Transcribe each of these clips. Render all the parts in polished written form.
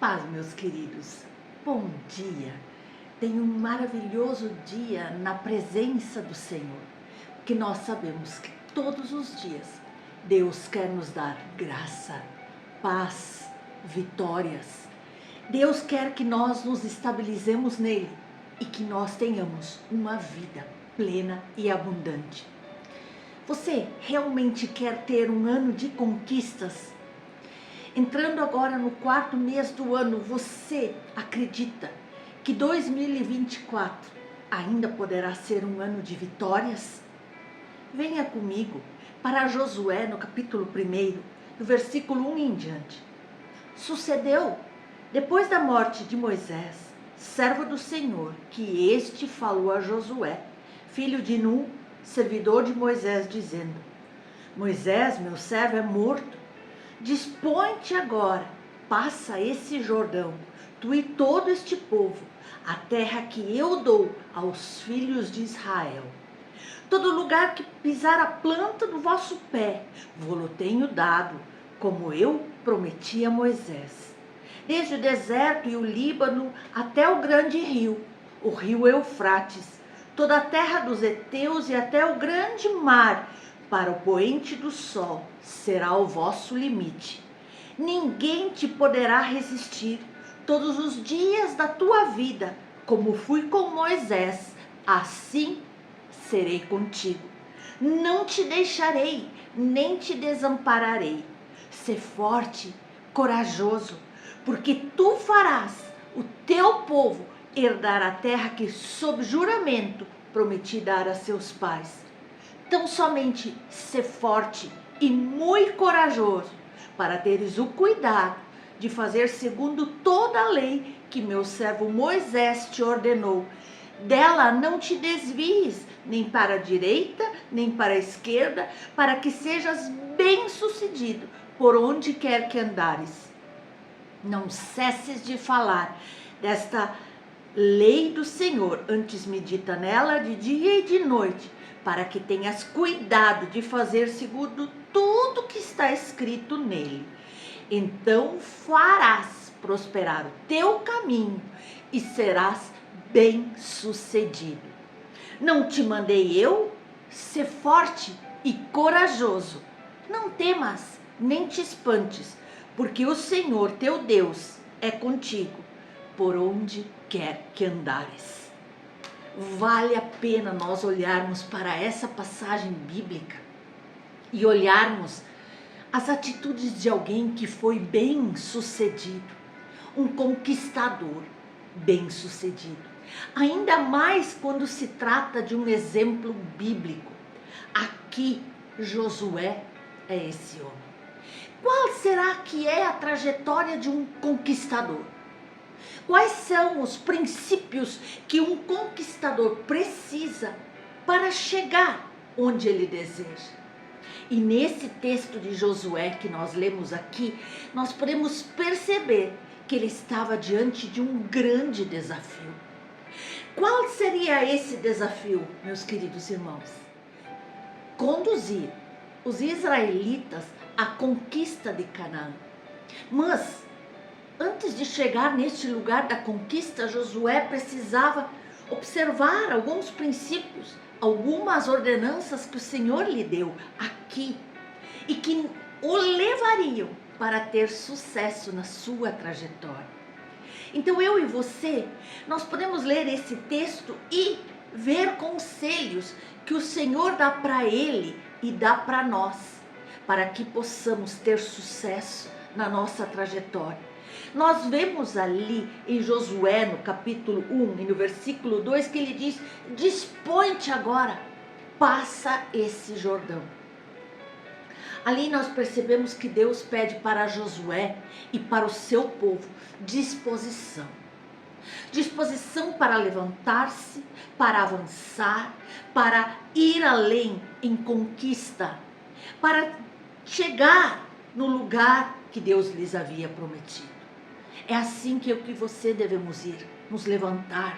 Paz, meus queridos. Bom dia. Tenha um maravilhoso dia na presença do Senhor, porque nós sabemos que todos os dias Deus quer nos dar graça, paz, vitórias. Deus quer que nós nos estabilizemos nele e que nós tenhamos uma vida plena e abundante. Você realmente quer ter um ano de conquistas? Entrando agora no 4º mês do ano, você acredita que 2024 ainda poderá ser um ano de vitórias? Venha comigo para Josué no capítulo 1, do versículo 1 em diante. Sucedeu, depois da morte de Moisés, servo do Senhor, que este falou a Josué, filho de Nun, servidor de Moisés, dizendo: Moisés, meu servo, é morto. Dispõe-te agora, passa esse Jordão, tu e todo este povo, a terra que eu dou aos filhos de Israel. Todo lugar que pisar a planta do vosso pé, vou-lo tenho dado, como eu prometi a Moisés. Desde o deserto e o Líbano até o grande rio, o rio Eufrates, toda a terra dos heteus e até o grande mar, para o poente do sol será o vosso limite. Ninguém te poderá resistir todos os dias da tua vida, como fui com Moisés, assim serei contigo. Não te deixarei, nem te desampararei. Sê forte, corajoso, porque tu farás o teu povo herdar a terra que, sob juramento, prometi dar a seus pais. Tão somente ser forte e muito corajoso, para teres o cuidado de fazer segundo toda a lei que meu servo Moisés te ordenou. Dela não te desvies, nem para a direita, nem para a esquerda, para que sejas bem-sucedido por onde quer que andares. Não cesses de falar desta lei do Senhor, antes medita nela de dia e de noite, para que tenhas cuidado de fazer segundo tudo que está escrito nele. Então farás prosperar o teu caminho e serás bem-sucedido. Não te mandei eu? Sê forte e corajoso. Não temas, nem te espantes, porque o Senhor teu Deus é contigo, por onde quer que andares. Vale a pena nós olharmos para essa passagem bíblica e olharmos as atitudes de alguém que foi bem-sucedido, um conquistador bem-sucedido. Ainda mais quando se trata de um exemplo bíblico. Aqui, Josué é esse homem. Qual será que é a trajetória de um conquistador? Quais são os princípios que um conquistador precisa para chegar onde ele deseja? E nesse texto de Josué que nós lemos aqui, nós podemos perceber que ele estava diante de um grande desafio. Qual seria esse desafio, meus queridos irmãos? Conduzir os israelitas à conquista de Canaã. Mas antes de chegar neste lugar da conquista, Josué precisava observar alguns princípios, algumas ordenanças que o Senhor lhe deu aqui e que o levariam para ter sucesso na sua trajetória. Então eu e você, nós podemos ler esse texto e ver conselhos que o Senhor dá para ele e dá para nós, para que possamos ter sucesso na nossa trajetória. Nós vemos ali em Josué, no capítulo 1 e no versículo 2, que ele diz: dispõe-te agora, passa esse Jordão. Ali nós percebemos que Deus pede para Josué e para o seu povo disposição. Disposição para levantar-se, para avançar, para ir além em conquista, para chegar no lugar que Deus lhes havia prometido. É assim que eu e você devemos ir, nos levantar,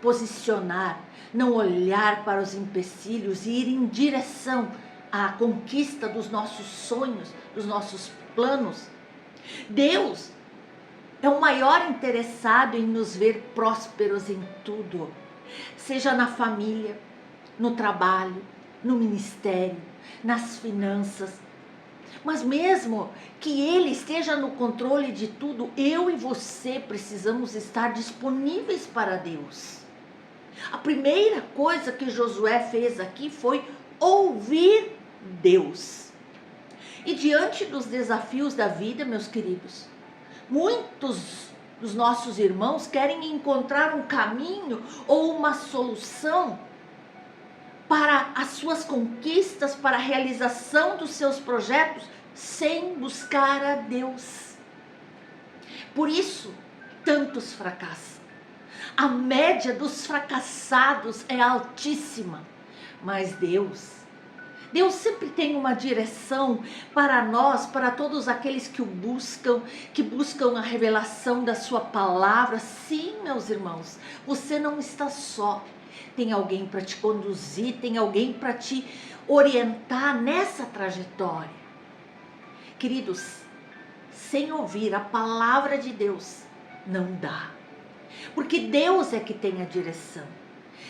posicionar, não olhar para os empecilhos e ir em direção à conquista dos nossos sonhos, dos nossos planos. Deus é o maior interessado em nos ver prósperos em tudo, seja na família, no trabalho, no ministério, nas finanças. Mas mesmo que Ele esteja no controle de tudo, eu e você precisamos estar disponíveis para Deus. A primeira coisa que Josué fez aqui foi ouvir Deus. E diante dos desafios da vida, meus queridos, muitos dos nossos irmãos querem encontrar um caminho ou uma solução para as suas conquistas, para a realização dos seus projetos, sem buscar a Deus. Por isso, tantos fracassam. A média dos fracassados é altíssima, mas Deus sempre tem uma direção para nós, para todos aqueles que buscam a revelação da sua palavra. Sim, meus irmãos, você não está só. Tem alguém para te conduzir, tem alguém para te orientar nessa trajetória. Queridos, sem ouvir a palavra de Deus, não dá. Porque Deus é que tem a direção.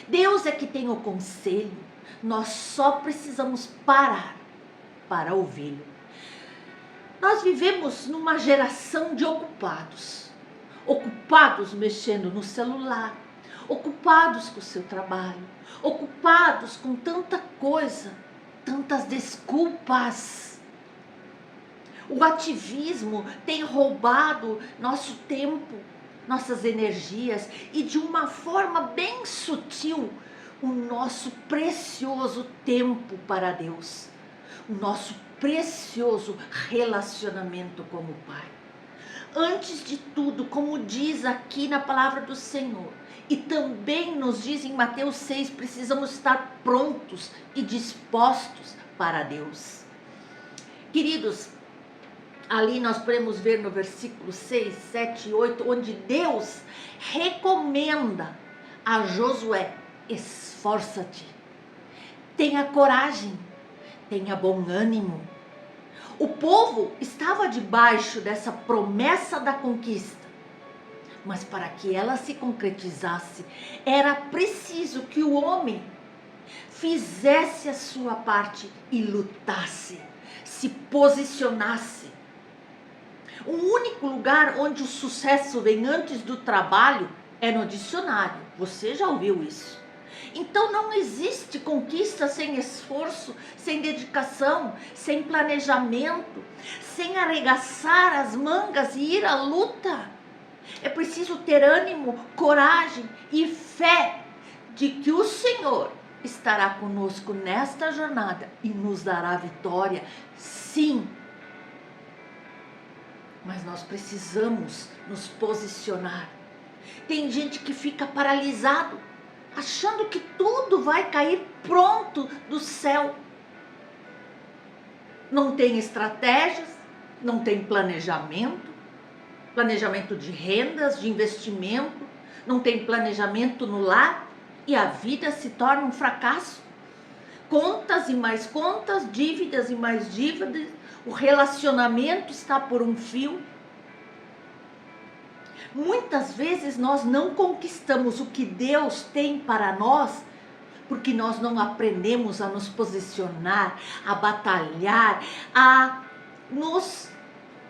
Deus é que tem o conselho. Nós só precisamos parar para ouvi-lo. Nós vivemos numa geração de ocupados. Ocupados mexendo no celular. Ocupados com o seu trabalho. Ocupados com tanta coisa. Tantas desculpas. O ativismo tem roubado nosso tempo, nossas energias e de uma forma bem sutil o nosso precioso tempo para Deus, o nosso precioso relacionamento com o Pai. Antes de tudo, como diz aqui na palavra do Senhor, e também nos diz em Mateus 6, precisamos estar prontos e dispostos para Deus. Queridos, ali nós podemos ver no versículo 6, 7 e 8, onde Deus recomenda a Josué: esforça-te, tenha coragem, tenha bom ânimo. O povo estava debaixo dessa promessa da conquista, mas para que ela se concretizasse, era preciso que o homem fizesse a sua parte e lutasse, se posicionasse. O único lugar onde o sucesso vem antes do trabalho é no dicionário. Você já ouviu isso? Então não existe conquista sem esforço, sem dedicação, sem planejamento, sem arregaçar as mangas e ir à luta. É preciso ter ânimo, coragem e fé de que o Senhor estará conosco nesta jornada e nos dará vitória, sim. Mas nós precisamos nos posicionar. Tem gente que fica paralisado, achando que tudo vai cair pronto do céu. Não tem estratégias, não tem planejamento de rendas, de investimento, não tem planejamento no lar e a vida se torna um fracasso. Contas e mais contas, dívidas e mais dívidas, o relacionamento está por um fio. Muitas vezes nós não conquistamos o que Deus tem para nós porque nós não aprendemos a nos posicionar, a batalhar, a nos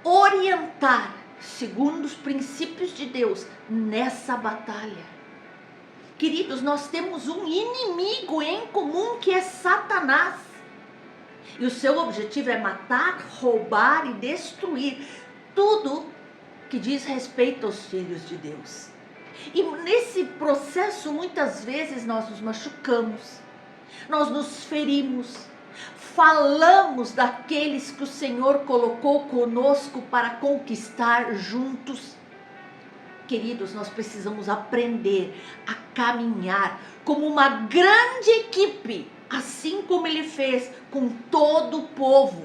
orientar segundo os princípios de Deus nessa batalha. Queridos, nós temos um inimigo em comum que é Satanás. E o seu objetivo é matar, roubar e destruir tudo que diz respeito aos filhos de Deus. E nesse processo, muitas vezes, nós nos machucamos, nós nos ferimos, falamos daqueles que o Senhor colocou conosco para conquistar juntos. Queridos, nós precisamos aprender a caminhar como uma grande equipe, assim como Ele fez com todo o povo,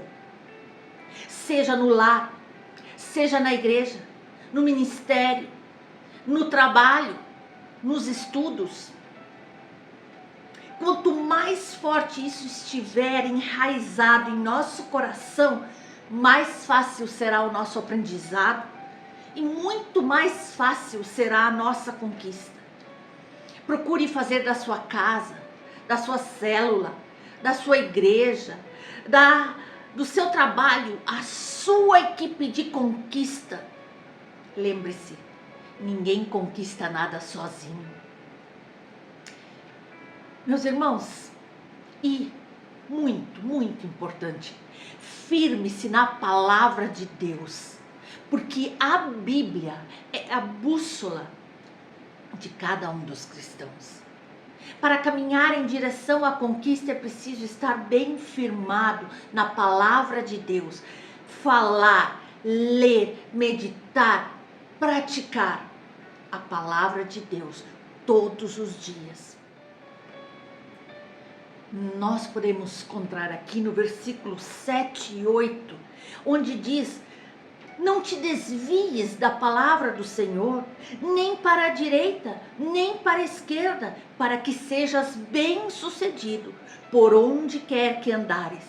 seja no lar, seja na igreja, no ministério, no trabalho, nos estudos. Quanto mais forte isso estiver enraizado em nosso coração, mais fácil será o nosso aprendizado e muito mais fácil será a nossa conquista. Procure fazer da sua casa, da sua célula, da sua igreja, do seu trabalho, a sua equipe de conquista. Lembre-se, ninguém conquista nada sozinho. Meus irmãos, e muito, muito importante, firme-se na palavra de Deus, porque a Bíblia é a bússola de cada um dos cristãos. Para caminhar em direção à conquista é preciso estar bem firmado na palavra de Deus, falar, ler, meditar, praticar a palavra de Deus todos os dias. Nós podemos encontrar aqui no versículo 7 e 8, onde diz: não te desvies da palavra do Senhor, nem para a direita, nem para a esquerda, para que sejas bem-sucedido por onde quer que andares.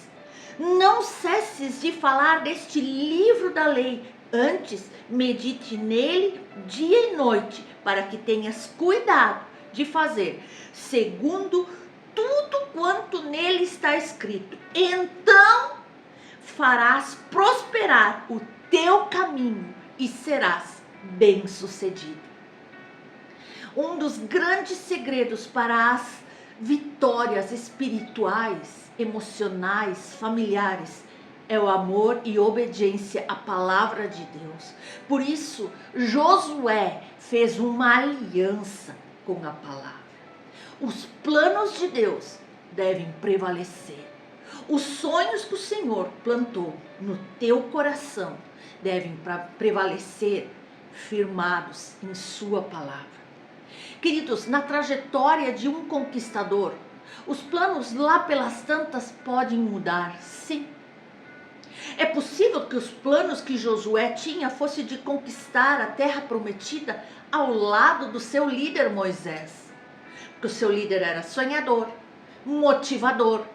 Não cesses de falar deste livro da lei, antes medite nele dia e noite, para que tenhas cuidado de fazer segundo tudo quanto nele está escrito. Então farás prosperar o teu caminho e serás bem-sucedido. Um dos grandes segredos para as vitórias espirituais, emocionais, familiares é o amor e obediência à palavra de Deus. Por isso, Josué fez uma aliança com a palavra. Os planos de Deus devem prevalecer. Os sonhos que o Senhor plantou no teu coração devem prevalecer firmados em sua palavra. Queridos, na trajetória de um conquistador, os planos lá pelas tantas podem mudar, sim. É possível que os planos que Josué tinha fossem de conquistar a terra prometida ao lado do seu líder Moisés. Porque o seu líder era sonhador, motivador,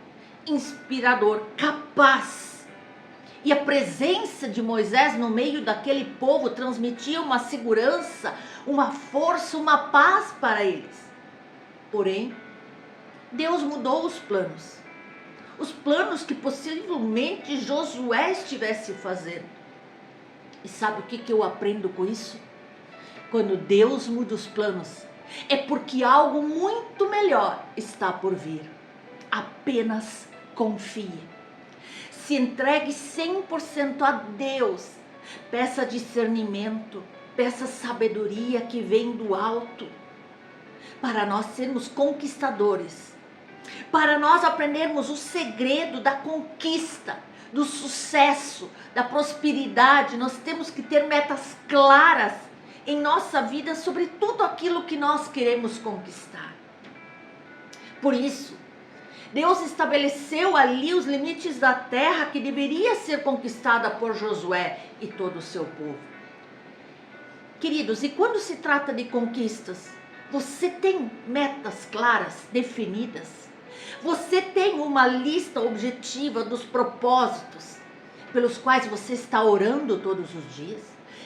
inspirador, capaz. E a presença de Moisés no meio daquele povo transmitia uma segurança, uma força, uma paz para eles. Porém, Deus mudou os planos. Os planos que possivelmente Josué estivesse fazendo. E sabe o que eu aprendo com isso? Quando Deus muda os planos, é porque algo muito melhor está por vir. Apenas confie. Se entregue 100% a Deus. Peça discernimento, peça sabedoria que vem do alto. Para nós sermos conquistadores. Para nós aprendermos o segredo da conquista, do sucesso, da prosperidade, nós temos que ter metas claras em nossa vida sobre tudo aquilo que nós queremos conquistar. Por isso, Deus estabeleceu ali os limites da terra que deveria ser conquistada por Josué e todo o seu povo. Queridos, e quando se trata de conquistas, você tem metas claras, definidas? Você tem uma lista objetiva dos propósitos pelos quais você está orando todos os dias?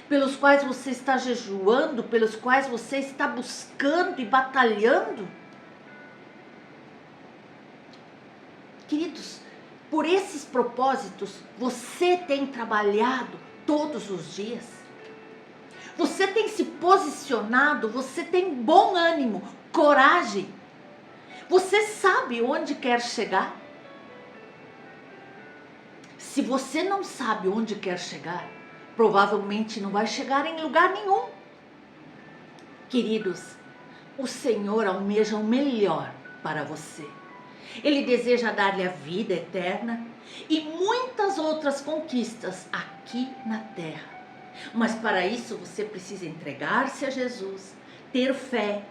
Pelos quais você está jejuando, pelos quais você está buscando e batalhando? Queridos, por esses propósitos, você tem trabalhado todos os dias? Você tem se posicionado, você tem bom ânimo, coragem? Você sabe onde quer chegar? Se você não sabe onde quer chegar, provavelmente não vai chegar em lugar nenhum. Queridos, o Senhor almeja o melhor para você. Ele deseja dar-lhe a vida eterna e muitas outras conquistas aqui na terra. Mas para isso você precisa entregar-se a Jesus, ter fé,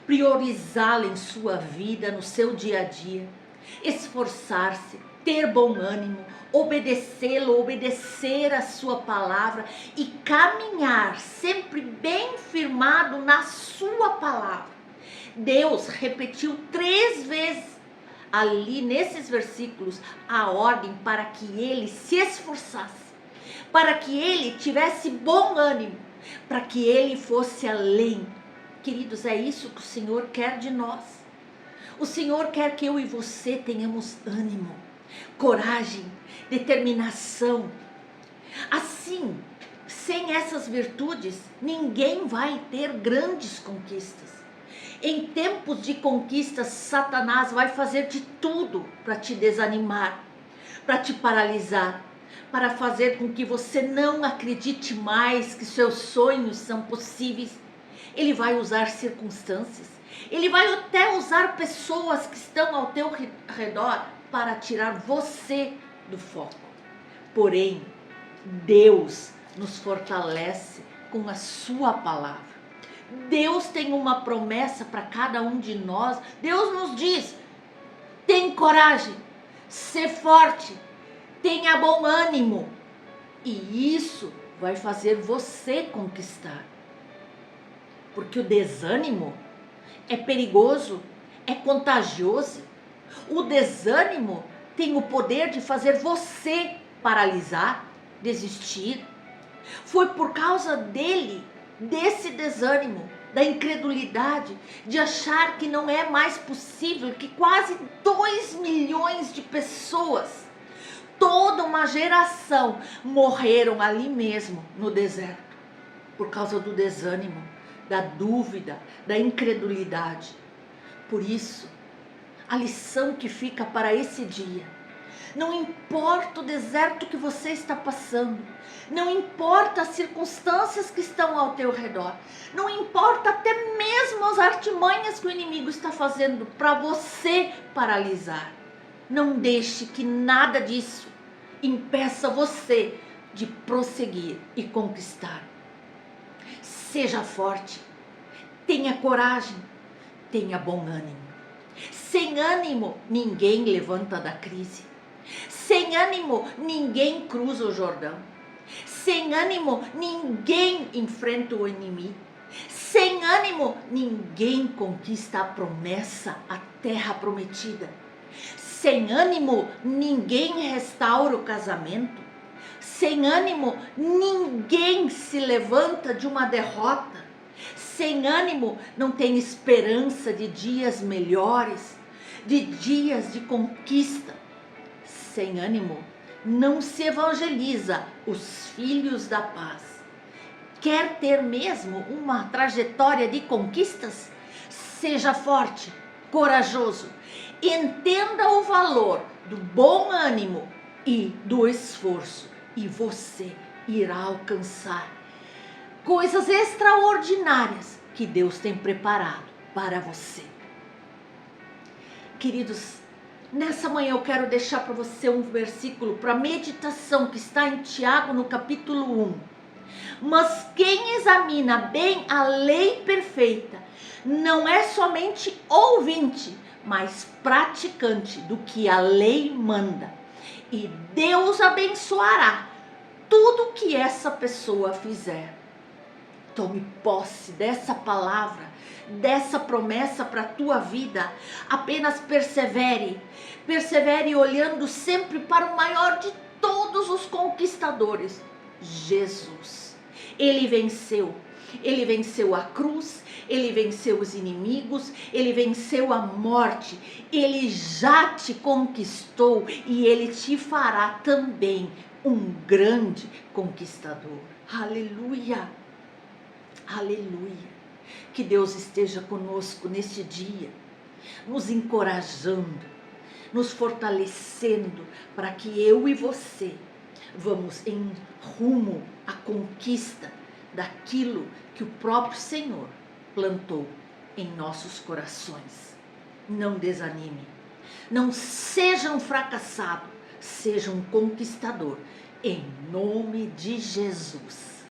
priorizá-lo em sua vida, no seu dia a dia, esforçar-se, ter bom ânimo, obedecê-lo, obedecer a sua palavra e caminhar sempre bem firmado na sua palavra. Deus repetiu 3 vezes ali nesses versículos a ordem para que ele se esforçasse, para que ele tivesse bom ânimo, para que ele fosse além. Queridos, é isso que o Senhor quer de nós. O Senhor quer que eu e você tenhamos ânimo, coragem, determinação. Assim, sem essas virtudes, ninguém vai ter grandes conquistas. Em tempos de conquistas, Satanás vai fazer de tudo para te desanimar, para te paralisar, para fazer com que você não acredite mais que seus sonhos são possíveis. Ele vai usar circunstâncias, ele vai até usar pessoas que estão ao teu redor para tirar você do foco. Porém, Deus nos fortalece com a sua palavra. Deus tem uma promessa para cada um de nós. Deus nos diz: tem coragem, ser forte, tenha bom ânimo. E isso vai fazer você conquistar. Porque o desânimo é perigoso, é contagioso. O desânimo tem o poder de fazer você paralisar, desistir. Foi por causa dele, desse desânimo, da incredulidade, de achar que não é mais possível, que quase 2 milhões de pessoas, toda uma geração, morreram ali mesmo no deserto, por causa do desânimo, da dúvida, da incredulidade. Por isso, a lição que fica para esse dia: não importa o deserto que você está passando, não importa as circunstâncias que estão ao teu redor, não importa até mesmo as artimanhas que o inimigo está fazendo para você paralisar. Não deixe que nada disso impeça você de prosseguir e conquistar. Seja forte, tenha coragem, tenha bom ânimo. Sem ânimo, ninguém levanta da crise. Sem ânimo, ninguém cruza o Jordão. Sem ânimo, ninguém enfrenta o inimigo. Sem ânimo, ninguém conquista a promessa, a terra prometida. Sem ânimo, ninguém restaura o casamento. Sem ânimo, ninguém se levanta de uma derrota. Sem ânimo, não tem esperança de dias melhores, de dias de conquista. Sem ânimo, não se evangeliza os filhos da paz. Quer ter mesmo uma trajetória de conquistas? Seja forte, corajoso, entenda o valor do bom ânimo e do esforço, e você irá alcançar coisas extraordinárias que Deus tem preparado para você. Queridos, nessa manhã eu quero deixar para você um versículo para meditação que está em Tiago, no capítulo 1. Mas quem examina bem a lei perfeita não é somente ouvinte, mas praticante do que a lei manda. E Deus abençoará tudo que essa pessoa fizer. Tome posse dessa palavra, dessa promessa para a tua vida. Apenas persevere. Persevere olhando sempre para o maior de todos os conquistadores, Jesus. Ele venceu. Ele venceu a cruz, ele venceu os inimigos, ele venceu a morte. Ele já te conquistou e ele te fará também um grande conquistador. Aleluia! Aleluia! Que Deus esteja conosco neste dia, nos encorajando, nos fortalecendo, para que eu e você vamos em rumo à conquista daquilo que o próprio Senhor plantou em nossos corações. Não desanime, não seja um fracassado, seja um conquistador, em nome de Jesus.